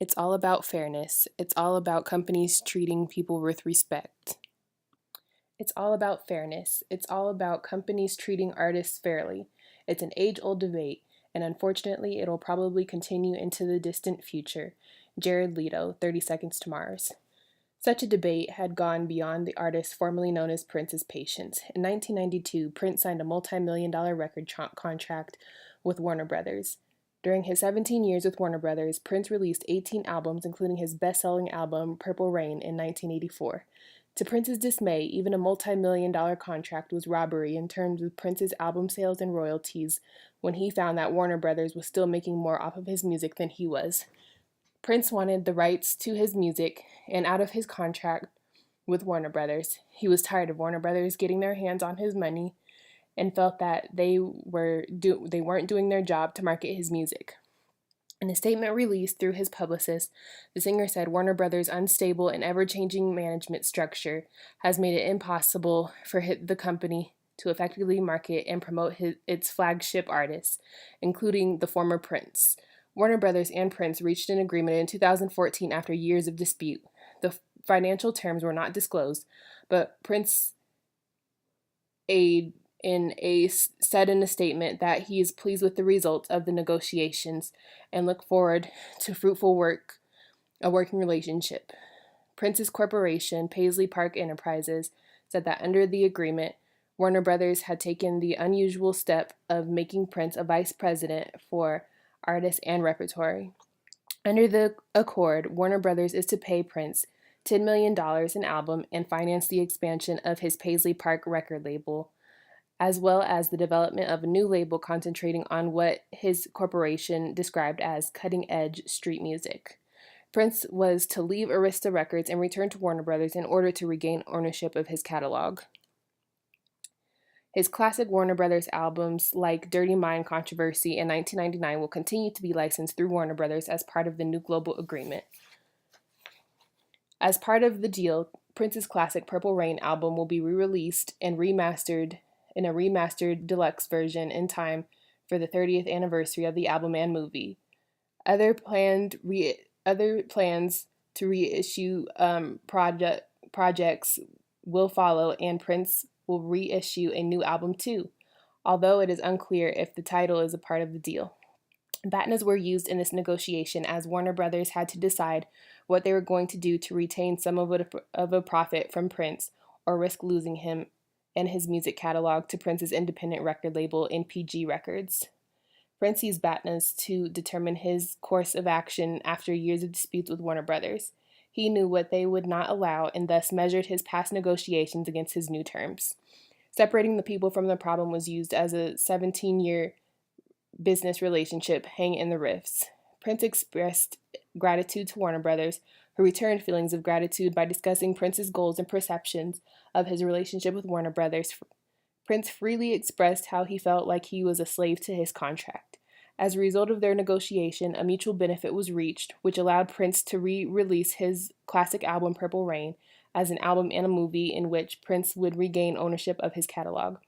It's all about fairness. It's all about companies treating people with respect. It's all about fairness. It's all about companies treating artists fairly. It's an age-old debate, and unfortunately, it'll probably continue into the distant future. Jared Leto, 30 Seconds to Mars. Such a debate had gone beyond the artist formerly known as Prince's patience. In 1992, Prince signed a multi-million-dollar record contract with Warner Brothers. During his 17 years with Warner Brothers, Prince released 18 albums, including his best-selling album, Purple Rain, in 1984. To Prince's dismay, even a multi-million-dollar contract was robbery in terms of Prince's album sales and royalties when he found that Warner Brothers was still making more off of his music than he was. Prince wanted the rights to his music and out of his contract with Warner Brothers. He was tired of Warner Brothers getting their hands on his money and felt that they weren't doing their job to market his music. In a statement released through his publicist, the singer said Warner Brothers' unstable and ever-changing management structure has made it impossible for the company to effectively market and promote its flagship artists, including the former Prince. Warner Brothers and Prince reached an agreement in 2014 after years of dispute. The financial terms were not disclosed, but Prince said in a statement that he is pleased with the results of the negotiations and look forward to a working relationship. Prince's corporation, Paisley Park Enterprises, said that under the agreement, Warner Brothers had taken the unusual step of making Prince a vice president for artists and repertory. Under the accord, Warner Brothers is to pay Prince $10 million an album and finance the expansion of his Paisley Park record label, as well as the development of a new label concentrating on what his corporation described as cutting-edge street music. Prince was to leave Arista Records and return to Warner Brothers in order to regain ownership of his catalog. His classic Warner Brothers albums like Dirty Mind, Controversy, and 1999 will continue to be licensed through Warner Brothers as part of the new global agreement. As part of the deal, Prince's classic Purple Rain album will be re-released and remastered in a remastered deluxe version in time for the 30th anniversary of the album and movie. Other plans to reissue projects will follow, and Prince will reissue a new album too, although it is unclear if the title is a part of the deal. BATNAs were used in this negotiation as Warner Brothers had to decide what they were going to do to retain some of a profit from Prince or risk losing him and his music catalog to Prince's independent record label, NPG Records. Prince used BATNAs to determine his course of action after years of disputes with Warner Brothers. He knew what they would not allow and thus measured his past negotiations against his new terms. Separating the people from the problem was used as a 17-year business relationship hang in the rifts. Prince expressed gratitude to Warner Brothers, who returned feelings of gratitude by discussing Prince's goals and perceptions of his relationship with Warner Brothers. Prince freely expressed how he felt like he was a slave to his contract. As a result of their negotiation, a mutual benefit was reached, which allowed Prince to re-release his classic album Purple Rain as an album and a movie in which Prince would regain ownership of his catalog.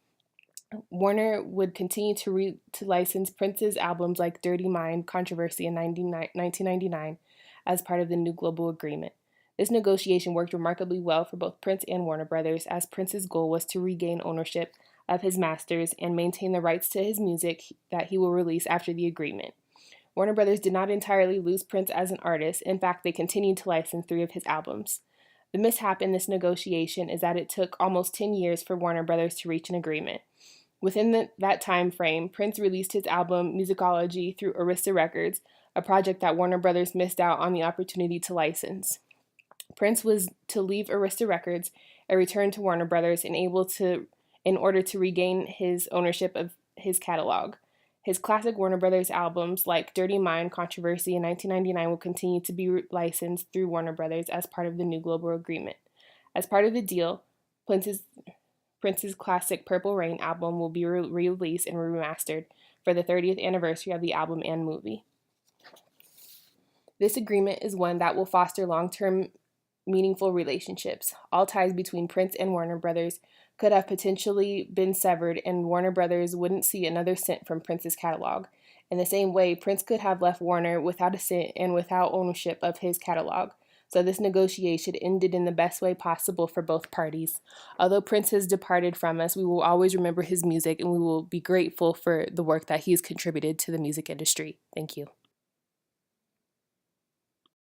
Warner would continue to license Prince's albums like Dirty Mind, Controversy, and 1999 as part of the new global agreement. This negotiation worked remarkably well for both Prince and Warner Brothers, as Prince's goal was to regain ownership of his masters and maintain the rights to his music that he will release after the agreement. Warner Brothers did not entirely lose Prince as an artist. In fact, they continued to license 3 of his albums. The mishap in this negotiation is that it took almost 10 years for Warner Brothers to reach an agreement. Within that time frame, Prince released his album Musicology through Arista Records, a project that Warner Brothers missed out on the opportunity to license. Prince was to leave Arista Records and return to Warner Brothers in order to regain his ownership of his catalog. His classic Warner Brothers albums like Dirty Mind, Controversy, and 1999 will continue to be licensed through Warner Brothers as part of the new global agreement. As part of the deal, Prince's classic Purple Rain album will be re-released and remastered for the 30th anniversary of the album and movie. This agreement is one that will foster long-term, meaningful relationships. All ties between Prince and Warner Brothers could have potentially been severed, and Warner Brothers wouldn't see another cent from Prince's catalog. In the same way, Prince could have left Warner without a cent and without ownership of his catalog. So this negotiation ended in the best way possible for both parties. Although Prince has departed from us, we will always remember his music and we will be grateful for the work that he has contributed to the music industry. Thank you.